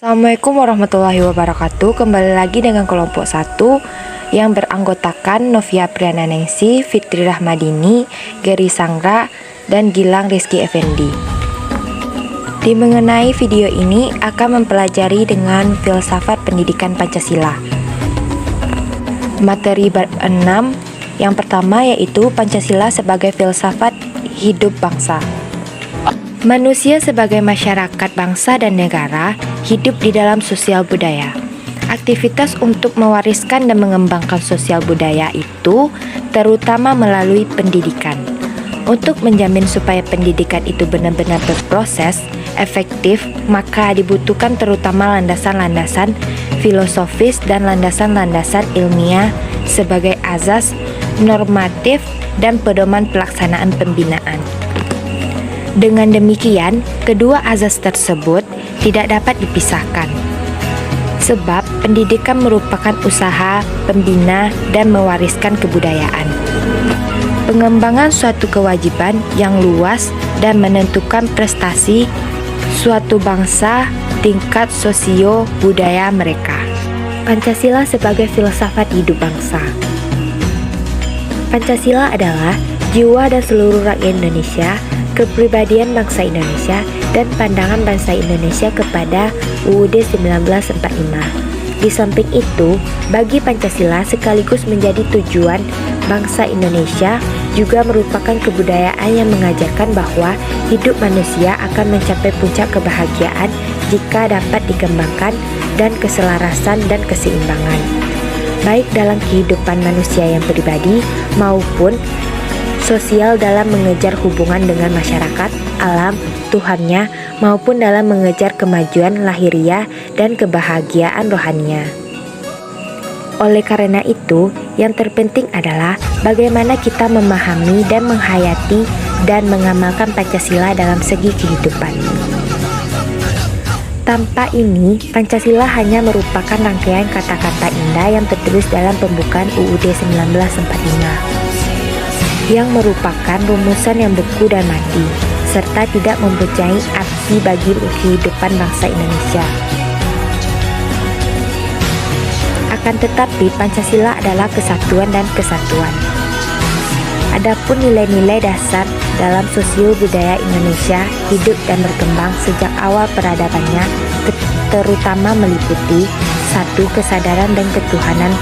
Assalamualaikum warahmatullahi wabarakatuh. Kembali lagi dengan kelompok 1 yang beranggotakan Novia Priananingsi, Fitri Rahmadini, Geri Sangra, dan Gilang Rizky Effendi. Di mengenai video ini akan mempelajari dengan filsafat pendidikan Pancasila. Materi bab 6 yang pertama yaitu Pancasila sebagai filsafat hidup bangsa. Manusia sebagai masyarakat bangsa dan negara hidup di dalam sosial budaya. Aktivitas untuk mewariskan dan mengembangkan sosial budaya itu terutama melalui pendidikan. Untuk menjamin supaya pendidikan itu benar-benar berproses, efektif, maka dibutuhkan terutama landasan-landasan filosofis dan landasan-landasan ilmiah sebagai azas normatif dan pedoman pelaksanaan pembinaan. Dengan demikian, kedua azas tersebut tidak dapat dipisahkan. Sebab pendidikan merupakan usaha pembina dan mewariskan kebudayaan. Pengembangan suatu kewajiban yang luas dan menentukan prestasi suatu bangsa tingkat sosio budaya mereka. Pancasila sebagai filsafat hidup bangsa. Pancasila adalah jiwa dan seluruh rakyat Indonesia, kepribadian bangsa Indonesia, dan pandangan bangsa Indonesia kepada UUD 1945. Di samping itu, bagi Pancasila sekaligus menjadi tujuan bangsa Indonesia juga merupakan kebudayaan yang mengajarkan bahwa hidup manusia akan mencapai puncak kebahagiaan jika dapat dikembangkan dan keselarasan dan keseimbangan, baik dalam kehidupan manusia yang pribadi maupun sosial dalam mengejar hubungan dengan masyarakat, alam, Tuhannya, maupun dalam mengejar kemajuan lahiriah dan kebahagiaan rohaninya. Oleh karena itu, yang terpenting adalah bagaimana kita memahami dan menghayati dan mengamalkan Pancasila dalam segi kehidupan. Tanpa ini, Pancasila hanya merupakan rangkaian kata-kata indah yang tertulis dalam pembukaan UUD 1945. Yang merupakan rumusan yang beku dan mati, serta tidak mempunyai arti bagi kehidupan bangsa Indonesia. Akan tetapi, Pancasila adalah kesatuan dan kesatuan. Adapun nilai-nilai dasar dalam sosio budaya Indonesia hidup dan berkembang sejak awal peradabannya, terutama meliputi 1. Kesadaran dan ketuhanan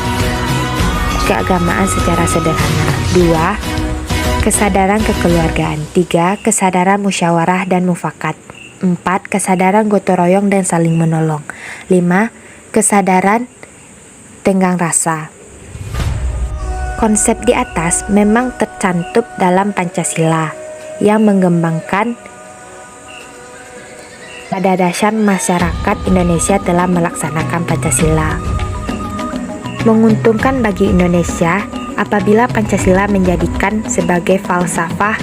keagamaan secara sederhana. 2. Kesadaran kekeluargaan. 3. Kesadaran musyawarah dan mufakat. 4. Kesadaran gotong royong dan saling menolong. 5. Kesadaran tenggang rasa. Konsep di atas memang tercantum dalam Pancasila yang mengembangkan pada dasar masyarakat Indonesia telah melaksanakan Pancasila. Menguntungkan bagi Indonesia apabila Pancasila menjadikan sebagai falsafah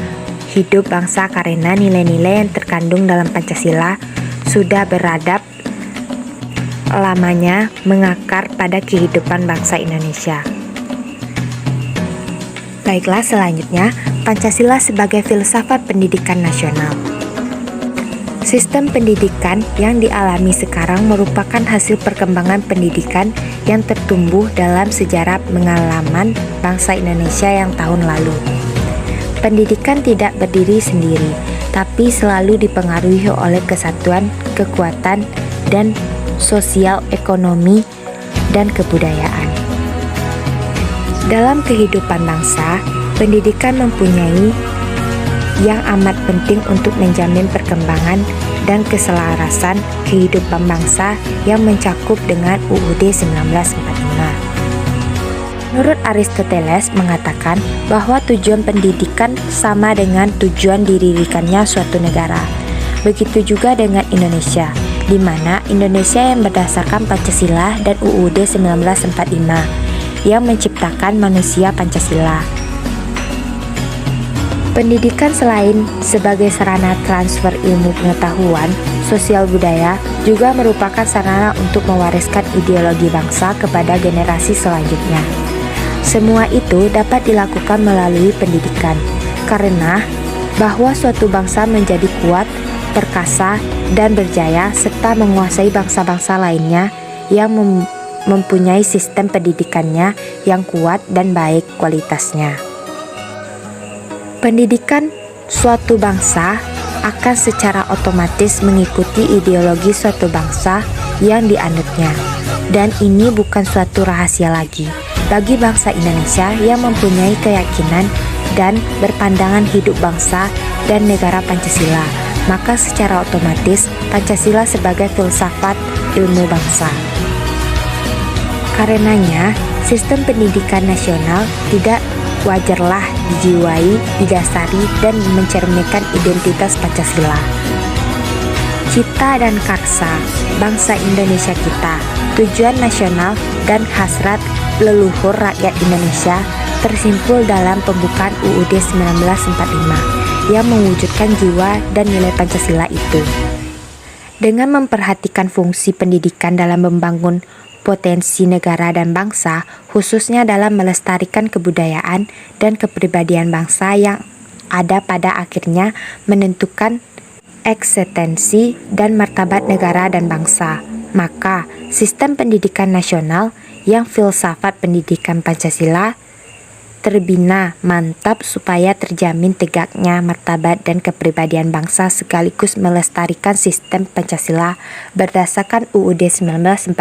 hidup bangsa karena nilai-nilai yang terkandung dalam Pancasila sudah beradab lamanya mengakar pada kehidupan bangsa Indonesia. Baiklah, selanjutnya Pancasila sebagai filsafat pendidikan nasional. Sistem pendidikan yang dialami sekarang merupakan hasil perkembangan pendidikan yang tertumbuh dalam sejarah pengalaman bangsa Indonesia yang tahun lalu. Pendidikan tidak berdiri sendiri, tapi selalu dipengaruhi oleh kesatuan, kekuatan, dan sosial ekonomi dan kebudayaan. Dalam kehidupan bangsa, pendidikan mempunyai yang amat penting untuk menjamin perkembangan dan keselarasan kehidupan bangsa yang mencakup dengan UUD 1945. Menurut Aristoteles mengatakan bahwa tujuan pendidikan sama dengan tujuan didirikannya suatu negara. Begitu juga dengan Indonesia, di mana Indonesia yang berdasarkan Pancasila dan UUD 1945 yang menciptakan manusia Pancasila. Pendidikan selain sebagai sarana transfer ilmu pengetahuan, sosial budaya juga merupakan sarana untuk mewariskan ideologi bangsa kepada generasi selanjutnya. Semua itu dapat dilakukan melalui pendidikan, karena bahwa suatu bangsa menjadi kuat perkasa dan berjaya, serta menguasai bangsa-bangsa lainnya yang mempunyai sistem pendidikannya yang kuat dan baik kualitasnya. Pendidikan suatu bangsa akan secara otomatis mengikuti ideologi suatu bangsa yang dianutnya. Dan ini bukan suatu rahasia lagi bagi bangsa Indonesia yang mempunyai keyakinan dan berpandangan hidup bangsa dan negara Pancasila. Maka secara otomatis Pancasila sebagai filsafat ilmu bangsa. Karenanya, sistem pendidikan nasional tidak wajarlah dijiwai, didasari, dan mencerminkan identitas Pancasila. Cita dan karsa bangsa Indonesia kita, tujuan nasional dan hasrat leluhur rakyat Indonesia tersimpul dalam pembukaan UUD 1945 yang mewujudkan jiwa dan nilai Pancasila itu. Dengan memperhatikan fungsi pendidikan dalam membangun potensi negara dan bangsa, khususnya dalam melestarikan kebudayaan dan kepribadian bangsa yang ada pada akhirnya menentukan eksistensi dan martabat negara dan bangsa, maka sistem pendidikan nasional yang filsafat pendidikan Pancasila terbina mantap supaya terjamin tegaknya martabat dan kepribadian bangsa sekaligus melestarikan sistem Pancasila berdasarkan UUD 1945.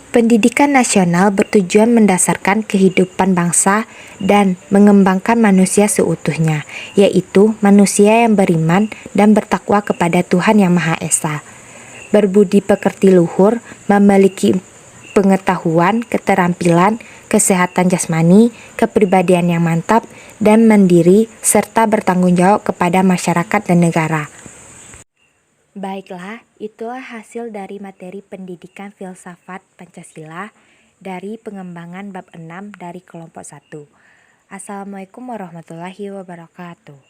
Pendidikan nasional bertujuan mendasarkan kehidupan bangsa dan mengembangkan manusia seutuhnya, yaitu manusia yang beriman dan bertakwa kepada Tuhan Yang Maha Esa, berbudi pekerti luhur, memiliki pengetahuan, keterampilan, kesehatan jasmani, kepribadian yang mantap, dan mandiri, serta bertanggung jawab kepada masyarakat dan negara. Baiklah, itulah hasil dari materi pendidikan filsafat Pancasila dari pengembangan bab 6 dari kelompok 1. Assalamualaikum warahmatullahi wabarakatuh.